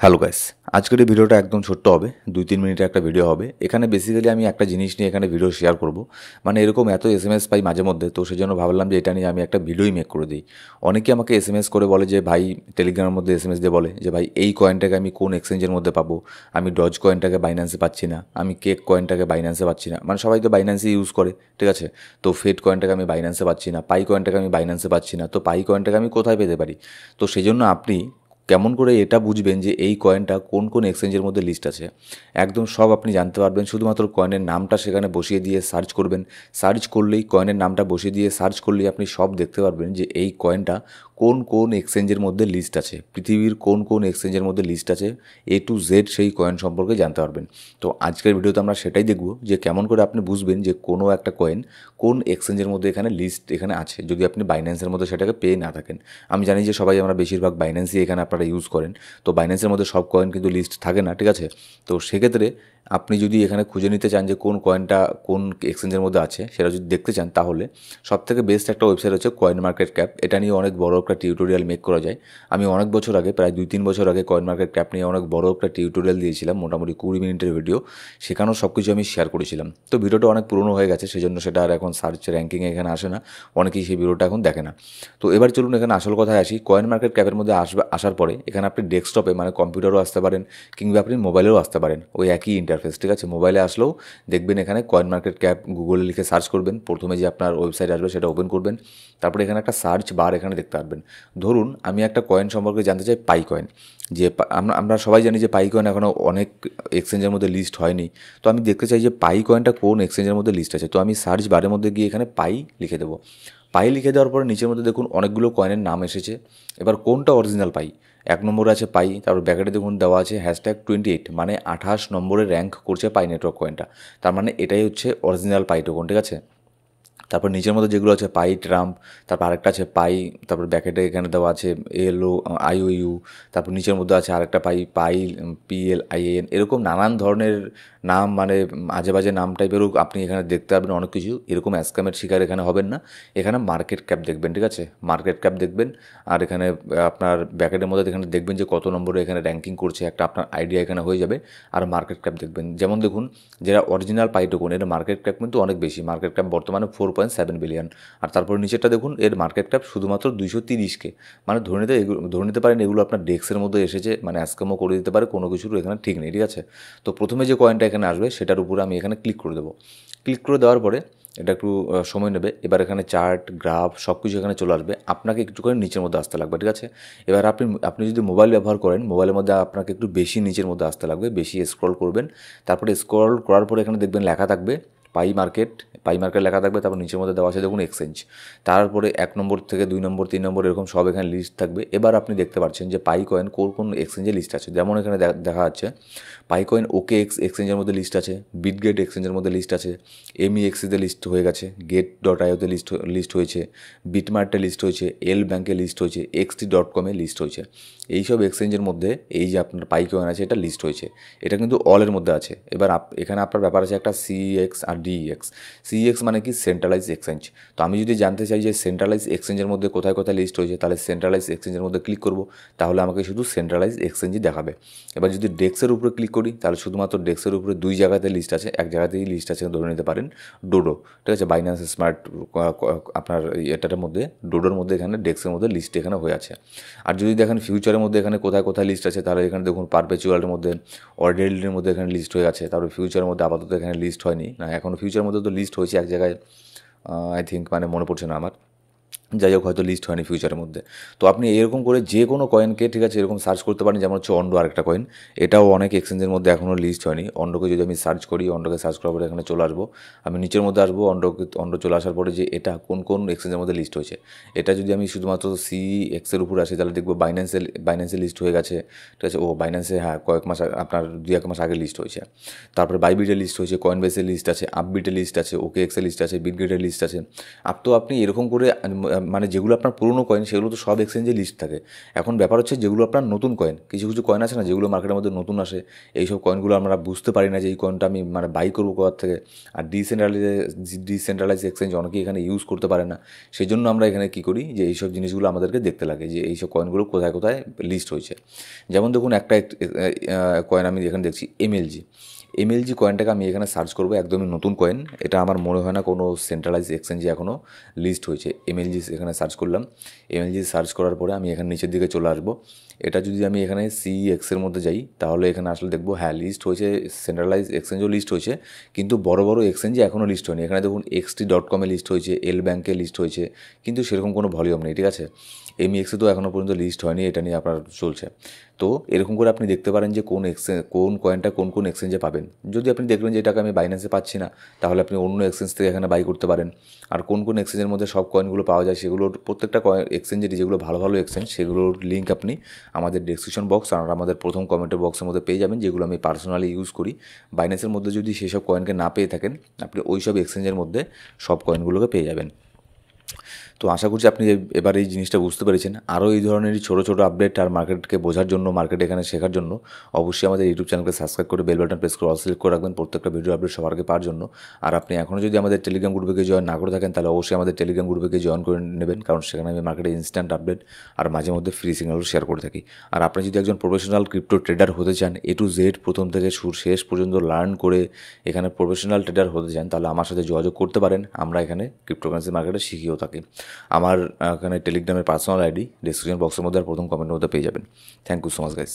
Hello guys, আজকের এই ভিডিওটা একদম ছোট্ট হবে, 2-3 মিনিটের একটা ভিডিও হবে। এখানে বেসিক্যালি আমি একটা জিনিস নিয়ে এখানে ভিডিও শেয়ার করব। মানে এরকম এত এসএমএস পাই মাঝে মধ্যে, তো সেজন্য ভাবলাম যে এটা নিয়ে আমি একটা ভিডিওই মেক করে দিই। অনেকে আমাকে এসএমএস করে বলে যে ভাই, টেলিগ্রামের মধ্যে এসএমএস দিয়ে বলে যে ভাই এই কয়েনটাকে আমি কোন এক্সচেঞ্জের মধ্যে পাবো, আমি ডজ কয়েনটাকে বাইন্যান্সে পাচ্ছি না, আমি কেক কয়েনটাকে বাইন্যান্সে পাচ্ছি না। মানে সবাই তো বাইন্যান্সে ইউজ করে, ঠিক আছে? তো ফেড কয়েনটাকে আমি বাইন্যান্সে পাচ্ছি না, পাই কয়েনটাকে আমি বাইন্যান্সে পাচ্ছি না, তো পাই কয়েনটাকে আমি কোথায় পেতে পারি? তো সেই জন্য আপনি কেমন করে এটা বুঝবেন যে এই কয়েনটা কোন কোন এক্সচেঞ্জের মধ্যে লিস্ট আছে? একদম সব আপনি জানতে পারবেন, শুধুমাত্র কয়েনের নামটা সেখানে বসিয়ে দিয়ে সার্চ করবেন। সার্চ করলেই, কয়েনের নামটা বসিয়ে দিয়ে সার্চ করলেই আপনি সব দেখতে পারবেন যে এই কয়েনটা কোন কোন এক্সচেঞ্জের মধ্যে লিস্ট আছে, পৃথিবীর কোন কোন এক্সচেঞ্জের মধ্যে লিস্ট আছে, A to Z সেই কয়েন সম্পর্কে জানতে পারবেন। তো আজকের ভিডিওতে আমরা সেটাই দেখব যে কেমন করে আপনি বুঝবেন যে কোনো একটা কয়েন কোন এক্সচেঞ্জের মধ্যে এখানে লিস্ট এখানে আছে, যদি আপনি বাইন্যান্সের মধ্যে সেটাকে পেয়ে না থাকেন। আমি জানি যে সবাই আমরা বেশিরভাগ বাইন্যান্সই এখানে আপনারা ইউজ করেন, তো বাইন্যান্সের মধ্যে সব কয়েন কিন্তু লিস্ট থাকে না, ঠিক আছে? তো সেক্ষেত্রে আপনি যদি এখানে খুঁজে নিতে চান যে কোন কয়েনটা কোন এক্সচেঞ্জের মধ্যে আছে, সেটা যদি দেখতে চান, তাহলে সবথেকে বেস্ট একটা ওয়েবসাইট হচ্ছে কয়েন মার্কেট ক্যাপ। এটা নিয়ে অনেক বড় একটা টিউটোরিয়াল মেক করা যায়। আমি অনেক বছর আগে, প্রায় 2-3 বছর আগে কয়েন মার্কেট ক্যাপ নিয়ে অনেক বড় একটা টিউটোরিয়াল দিয়েছিলাম, মোটামুটি 20 মিনিটের ভিডিও। সেখানেও সব কিছু আমি শেয়ার করেছিলাম। তো ভিডিওটা অনেক পুরনো হয়ে গেছে, সেজন্য সেটা আর এখন সার্চ র্যাঙ্কিংয়ে এখানে আসে না, অনেকেই সেই ভিডিওটা এখন দেখে না। তো এবার চলুন এখানে আসল কথায় আসি। কয়েন মার্কেট ক্যাপের মধ্যে আসার পরে এখানে আপনি ডেস্কটপে, মানে কম্পিউটারও আসতে পারেন, কিংবা আপনি মোবাইলেও আসতে পারেন, ওই একই ইন্টারফেস, ঠিক আছে? মোবাইলে আসলেও দেখবেন এখানে কয়েন মার্কেট ক্যাপ গুগলে লিখে সার্চ করবেন, প্রথমে যে আপনার ওয়েবসাইট আসবে সেটা ওপেন করবেন, তারপরে এখানে একটা সার্চ বার এখানে দেখতে পারবেন। ধরুন আমি একটা কয়েন সম্পর্কে জানতে চাই, পাই কয়েন। যে আমরা সবাই জানি যে পাই কয়েন এখনও অনেক এক্সচেঞ্জের মধ্যে লিস্ট হয়নি। তো আমি দেখতে চাই যে পাই কয়েনটা কোন এক্সচেঞ্জের মধ্যে লিস্ট আছে। তো আমি সার্চ বারের মধ্যে গিয়ে এখানে পাই লিখে দেবো। পাই লিখে দেওয়ার পরে নিচের মধ্যে দেখুন অনেকগুলো কয়েনের নাম এসেছে। এবার কোনটা অরিজিনাল পাই? 1 নম্বরে আছে পাই, তারপর ব্যাকেটে দেখুন দেওয়া আছে #28, মানে 28 নম্বরে র্যাঙ্ক করছে পাই নেটওয়ার্ক কয়েনটা। তার মানে এটাই হচ্ছে অরিজিনাল পাই টোকন, ঠিক আছে? তারপর নিচের মধ্যে যেগুলো আছে পাই ট্রাম্প, তারপর আরেকটা আছে পাই, তারপর ব্যাকেটে এখানে দেওয়া আছে এলও IOU, তারপর নিচের মধ্যে আছে আরেকটা পাই, পাই PLIN, এরকম নানান ধরনের নাম, মানে আজে বাজে নাম টাইপেরও আপনি এখানে দেখতে পারবেন অনেক কিছু। এরকম স্ক্যামের শিকার এখানে হবেন না। এখানে মার্কেট ক্যাপ দেখবেন, ঠিক আছে? মার্কেট ক্যাপ দেখবেন, আর এখানে আপনার ব্যাকেটের মধ্যে এখানে দেখবেন যে কত নম্বরে এখানে র্যাঙ্কিং করছে, একটা আপনার আইডিয়া এখানে হয়ে যাবে। আর মার্কেট ক্যাপ দেখবেন, যেমন দেখুন যেটা অরিজিনাল পাই টোকন, এর মার্কেট ক্যাপ কিন্তু অনেক বেশি। মার্কেট ক্যাপ বর্তমানে 4.7 বিলিয়ন। আর তারপর নিচেরটা দেখুন, এর মার্কেট ক্যাপ শুধুমাত্র 230K। মানে ধরে নিতে পারেন এগুলো আপনার ডেস্কের মধ্যে এসেছে, মানে স্ক্যামও করে দিতে পারে, কোনো কিছুর এখানে ঠিক নেই, ঠিক আছে? তো প্রথমে যে কয়েনটা এখানে আসবে সেটার উপরে আমি এখানে ক্লিক করে দেবো। ক্লিক করে দেওয়ার পরে এটা একটু সময় নেবে। এবার এখানে চার্ট, গ্রাফ সব কিছু এখানে চলে আসবে। আপনাকে একটু করে নিচের মধ্যে আসতে লাগবে, ঠিক আছে? এবার আপনি যদি মোবাইল ব্যবহার করেন, মোবাইলের মধ্যে আপনাকে একটু বেশি নিচের মধ্যে আসতে লাগবে, বেশি স্ক্রল করবেন। তারপরে স্ক্রল করার পরে এখানে দেখবেন লেখা থাকবে পাই মার্কেট। পাই মার্কেট লেখা থাকবে, তারপর নিচের মধ্যে দেওয়া আছে দেখুন এক্সচেঞ্জ। তারপরে 1 নম্বর থেকে 2 নম্বর, 3 নম্বর, এরকম সব এখানে লিস্ট থাকবে। এবার আপনি দেখতে পাচ্ছেন যে পাই কয়েন কোন কোন এক্সচেঞ্জে লিস্ট আছে। যেমন এখানে দেখা যাচ্ছে পাই কয়েন OKX এক্সচেঞ্জের মধ্যে লিস্ট আছে, বিটগেট এক্সচেঞ্জের মধ্যে লিস্ট আছে, MEXCতে লিস্ট হয়ে গেছে, Gate.ioতে লিস্ট হয়েছে, বিটমার্টে লিস্ট হয়েছে, এল ব্যাঙ্কে লিস্ট হয়েছে, XT.com-এ লিস্ট হয়েছে। এইসব এক্সচেঞ্জের মধ্যে এই যে আপনার পাই কয়েন আছে এটা লিস্ট হয়েছে। এটা কিন্তু অলের মধ্যে আছে। এবার এখানে আপনার ব্যাপার আছে একটা CEX আর DEX। CEX মানে কি? Centralise exchange. তো আমি যদি জানতে চাই যে সেন্ট্রালাইজ এক্সচেঞ্জের মধ্যে কোথায় কোথায় লিস্ট হয়েছে, তাহলে সেন্ট্রালাইজ এক্সচেঞ্জের মধ্যে ক্লিক করব, তাহলে আমাকে শুধু সেন্ট্রালাইজ এক্সচেঞ্জই দেখাবে। এবার যদি ডেস্কের উপরে ক্লিক করি, তাহলে শুধুমাত্র ডেস্কের উপরে 2 জায়গাতে লিস্ট আছে, এক জায়গাতেই লিস্ট আছে, ধরে নিতে পারেন ডোডো, ঠিক আছে? বাইন্যান্স স্মার্ট আপনার এটার মধ্যে, ডোডোর মধ্যে এখানে ডেস্কের মধ্যে লিস্ট এখানে হয়ে আছে। আর যদি দেখেন ফিউচারের মধ্যে এখানে কোথায় কোথায় লিস্ট আছে, তাহলে এখানে দেখুন পারপেচুয়ালের মধ্যে, অর্ডিনারির মধ্যে এখানে লিস্ট হয়ে আছে। তারপরে ফিউচারের মধ্যে আপাতত এখানে লিস্ট হয়নি, না এখনও ফিউচারের মধ্যে তো লিস্ট হয়েছে এক জায়গায়, আই থিঙ্ক, মানে মনে পড়ছে না আমার। যাই হোক, হয়তো লিস্ট হয়নি ফিউচারের মধ্যে। তো আপনি এরকম করে যে কোনো কয়েনকে, ঠিক আছে, এরকম সার্চ করতে পারেন। যেমন হচ্ছে অন্ডো, আরেকটা কয়েন, এটাও অনেক এক্সচেঞ্জের মধ্যে এখনও লিস্ট হয়নি। অন্ডোকে যদি আমি সার্চ করি, অন্ডোকে সার্চ করার পরে এখানে চলে আসবো, আমি নিচের মধ্যে আসবো, অন্ডো চলে আসার পরে যে এটা কোন কোন এক্সচেঞ্জের মধ্যে লিস্ট হয়েছে, এটা যদি আমি শুধুমাত্র CEX-এর উপর আসি, তাহলে দেখবো বাইন্যান্সে লিস্ট হয়ে গেছে, ঠিক আছে? বাইন্যান্সে, হ্যাঁ, কয়েক মাস আপনার 2-1 মাস আগে লিস্ট হয়েছে। তারপরে বাইবিটে লিস্ট হয়েছে, কয়েনবেসে লিস্ট আছে, আপবিটে লিস্ট আছে, OKX-এ লিস্ট আছে, বিটগেটে লিস্ট আছে। তো আপনি এরকম করে মানে যেগুলো আপনার পুরনো কয়েন সেগুলো তো সব এক্সচেঞ্জে লিস্ট থাকে। এখন ব্যাপার হচ্ছে যেগুলো আপনার নতুন কয়েন, কিছু কিছু কয়েন আছে না যেগুলো মার্কেটের মধ্যে নতুন আসে, এইসব কয়েনগুলো আমরা বুঝতে পারি না যে এই কয়েনটা আমি মানে বাই করবো কোথার থেকে। আর ডিসেন্ট্রালাইজ এক্সচেঞ্জ অনেকেই এখানে ইউজ করতে পারে না, সেই জন্য আমরা এখানে কী করি যে এইসব জিনিসগুলো আমাদেরকে দেখতে লাগে যে এইসব কয়েনগুলো কোথায় কোথায় লিস্ট হয়েছে। যেমন দেখুন একটা কয়েন আমি এখানে দেখছি এমএলজি কয়েনটাকে আমি এখানে সার্চ করবো, একদমই নতুন কয়েন, এটা আমার মনে হয় না কোনো সেন্ট্রালাইজ এক্সচেঞ্জে এখনও লিস্ট হয়েছে। এমএলজি এখানে সার্চ করলাম, এমএলজি সার্চ করার পরে আমি এখানে নিচের দিকে চলে আসবো। এটা যদি আমি এখানে সিএক্সের মধ্যে যাই তাহলে এখানে আসলে দেখবো হ্যাঁ লিস্ট হয়েছে, সেন্ট্রালাইজ এক্সচেঞ্জও লিস্ট হয়েছে, কিন্তু বড় বড় এক্সচেঞ্জে এখনও লিস্ট হয়নি। এখানে দেখুন XT.com লিস্ট হয়েছে, এল ব্যাঙ্কে লিস্ট হয়েছে, কিন্তু সেরকম কোনো ভলিউম নেই, ঠিক আছে। এমইএক্সে তো এখনও পর্যন্ত লিস্ট হয়নি, এটা নিয়ে আপনার চলছে। তো এরকম করে আপনি দেখতে পারেন যে কোন কয়েনটা কোন কোন এক্সচেঞ্জে পাবেন। যদি আপনি দেখলেন যে এটাকে আমি বাইন্যান্সে পাচ্ছি না, তাহলে আপনি অন্য এক্সচেঞ্জ থেকে এখানে বাই করতে পারেন। আর কোন কোন এক্সচেঞ্জের মধ্যে সব কয়েনগুলো পাওয়া যায় সেগুলোর প্রত্যেকটা এক্সচেঞ্জেরই যেগুলো ভালো ভালো এক্সচেঞ্জ সেগুলোর লিঙ্ক আপনি আমাদের ডেসক্রিপশন বক্স আর আমাদের প্রথম কমেন্টের বক্সের মধ্যে পেয়ে যাবেন, যেগুলো আমি পার্সোনালি ইউজ করি। বাইন্যান্সের মধ্যে যদি সেসব কয়েনকে না পেয়ে থাকেন, আপনি ওই সব এক্সচেঞ্জের মধ্যে সব কয়েনগুলোকে পেয়ে যাবেন। তো আশা করছি আপনি এবার এই জিনিসটা বুঝতে পেরেছেন। আরও এই ধরনেরই ছোটো ছোটো আপডেট আর মার্কেটকে বোঝার জন্য, মার্কেট এখানে শেখার জন্য অবশ্যই আমাদের ইউটিউব চ্যানেলকে সাবস্ক্রাইব করে বেল বাটন প্রেস করে অল সিলেক্ট করে রাখবেন প্রত্যেকটা ভিডিও আপডেট সবার আগে পাওয়ার জন্য। আর আপনি এখনও যদি আমাদের টেলিগ্রাম গ্রুপে জয়েন না করে থাকেন তাহলে অবশ্যই আমাদের টেলিগ্রাম গ্রুপে জয়েন করে নেবেন, কারণ সেখানে আমি মার্কেটে ইনস্ট্যান্ট আপডেট আর মাঝে মধ্যে ফ্রি সিগন্যালও শেয়ার করে থাকি। আর আপনি যদি একজন প্রফেশনাল ক্রিপ্টো ট্রেডার হতে চান, A to Z প্রথম থেকে শেষ পর্যন্ত লার্ন করে এখানে প্রফেশনাল ট্রেডার হতে চান, তাহলে আমার সাথে যোগাযোগ করতে পারেন। আমরা এখানে ক্রিপ্টোকারেন্সি মার্কেটে শিখিয়েও থাকি। আমার এখানে টেলিগ্রামের পার্সোনাল আইডি ডেসক্রিপশন বক্সের মধ্যে আর প্রথম কমেন্টের মধ্যে পেয়ে যাবেন। Thank you so much guys.